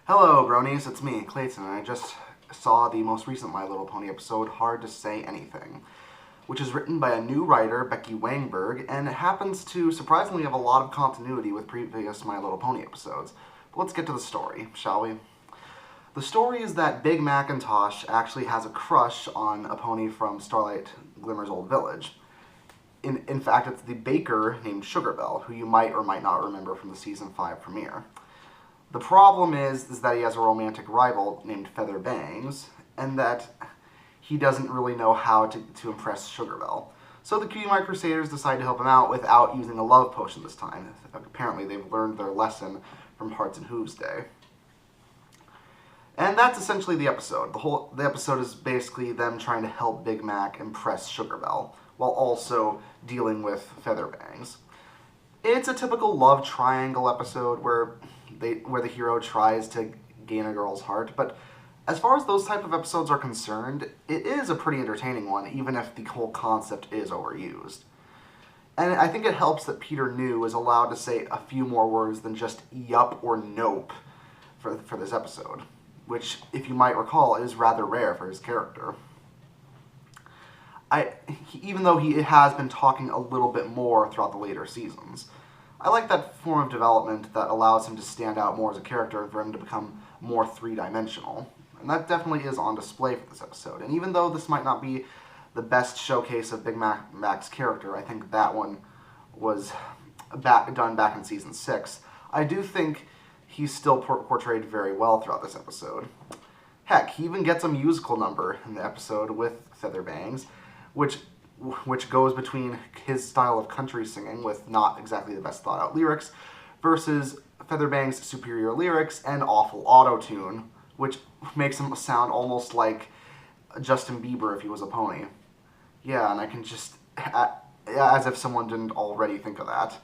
Hello, bronies, it's me, Clayton, and I just saw the most recent My Little Pony episode, Hard to Say Anything, which is written by a new writer, Becky Wangberg, and it happens to surprisingly have a lot of continuity with previous My Little Pony episodes. But let's get to the story, shall we? The story is that Big Macintosh actually has a crush on a pony from Starlight Glimmer's old village. In fact, it's the baker named Sugarbell, who you might or might not remember from the Season 5 premiere. The problem is that he has a romantic rival named Feather Bangs, and that he doesn't really know how to impress Sugarbell. So the Cutie Mark Crusaders decide to help him out without using a love potion this time. Apparently they've learned their lesson from Hearts and Hooves Day. And that's essentially the episode. The episode is basically them trying to help Big Mac impress Sugarbell, while also dealing with Feather Bangs. It's a typical love triangle episode where the hero tries to gain a girl's heart, but as far as those type of episodes are concerned, it is a pretty entertaining one, even if the whole concept is overused. And I think it helps that Peter New is allowed to say a few more words than just yup or nope for this episode, which, if you might recall, is rather rare for his character. Even though he has been talking a little bit more throughout the later seasons. I like that form of development that allows him to stand out more as a character and for him to become more three-dimensional. And that definitely is on display for this episode. And even though this might not be the best showcase of Big Mac's character, I think that one was done back in Season 6, I do think he's still portrayed very well throughout this episode. Heck, he even gets a musical number in the episode with Feather Bangs, which goes between his style of country singing with not exactly the best thought out lyrics versus Featherbang's superior lyrics and awful auto-tune, which makes him sound almost like Justin Bieber if he was a pony. Yeah, and I can just, as if someone didn't already think of that.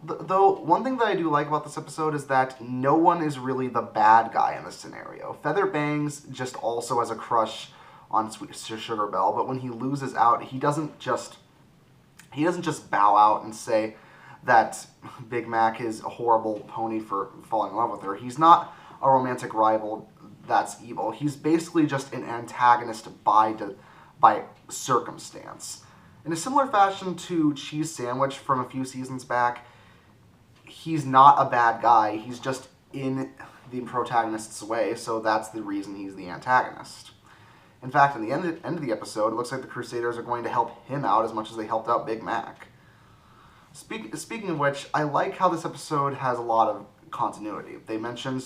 Though, one thing that I do like about this episode is that no one is really the bad guy in this scenario. Featherbangs just also has a crush on Sweet Sugarbell, but when he loses out, he doesn't just bow out and say that Big Mac is a horrible pony for falling in love with her. He's not a romantic rival that's evil. He's basically just an antagonist by circumstance. In a similar fashion to Cheese Sandwich from a few seasons back, he's not a bad guy. He's just in the protagonist's way, so that's the reason he's the antagonist. In fact, in the end of the episode, it looks like the Crusaders are going to help him out as much as they helped out Big Mac. Speaking of which, I like how this episode has a lot of continuity. They mention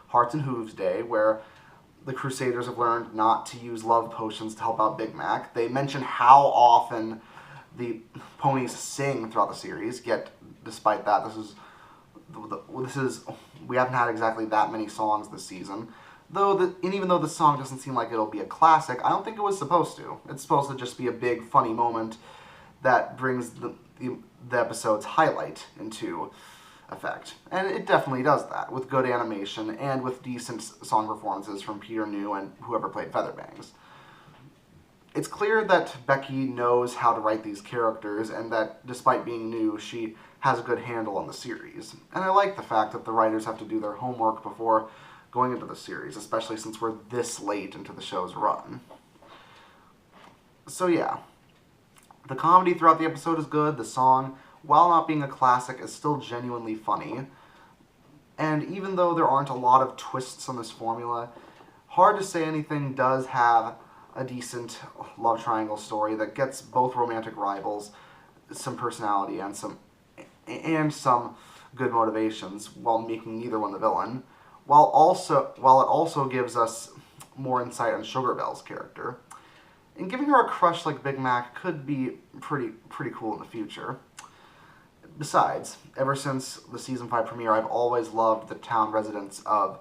Hearts and Hooves Day, where the Crusaders have learned not to use love potions to help out Big Mac. They mention how often the ponies sing throughout the series, yet despite that, we haven't had exactly that many songs this season. And even though the song doesn't seem like it'll be a classic, I don't think it was supposed to. It's supposed to just be a big, funny moment that brings the episode's highlight into effect. And it definitely does that, with good animation and with decent song performances from Peter New and whoever played Featherbangs. It's clear that Becky knows how to write these characters, and that despite being new, she has a good handle on the series. And I like the fact that the writers have to do their homework before going into the series, especially since we're this late into the show's run. So yeah, the comedy throughout the episode is good. The song, while not being a classic, is still genuinely funny. And even though there aren't a lot of twists on this formula, Hard to Say Anything does have a decent love triangle story that gets both romantic rivals some personality and some good motivations, while making neither one the villain. While it also gives us more insight on Sugarbell's character. And giving her a crush like Big Mac could be pretty cool in the future. Besides, ever since the Season 5 premiere, I've always loved the town residents of,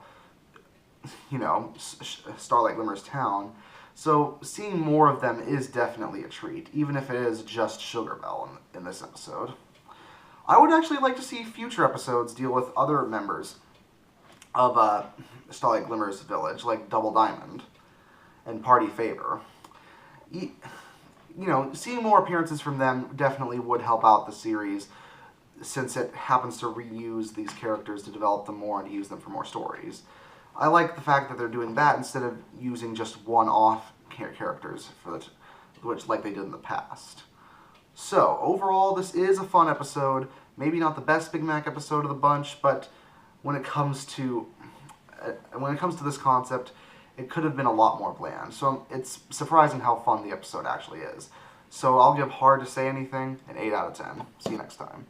Starlight Glimmer's town, so seeing more of them is definitely a treat, even if it is just Sugarbell in this episode. I would actually like to see future episodes deal with other members of Starlight Glimmer's village, like Double Diamond and Party Favor. Seeing more appearances from them definitely would help out the series since it happens to reuse these characters to develop them more and use them for more stories. I like the fact that they're doing that instead of using just one-off characters which like they did in the past. So overall, this is a fun episode. Maybe not the best Big Mac episode of the bunch, but when it comes to this concept, it could have been a lot more bland. So it's surprising how fun the episode actually is. So I'll give Hard to Say Anything an 8 out of 10. See you next time.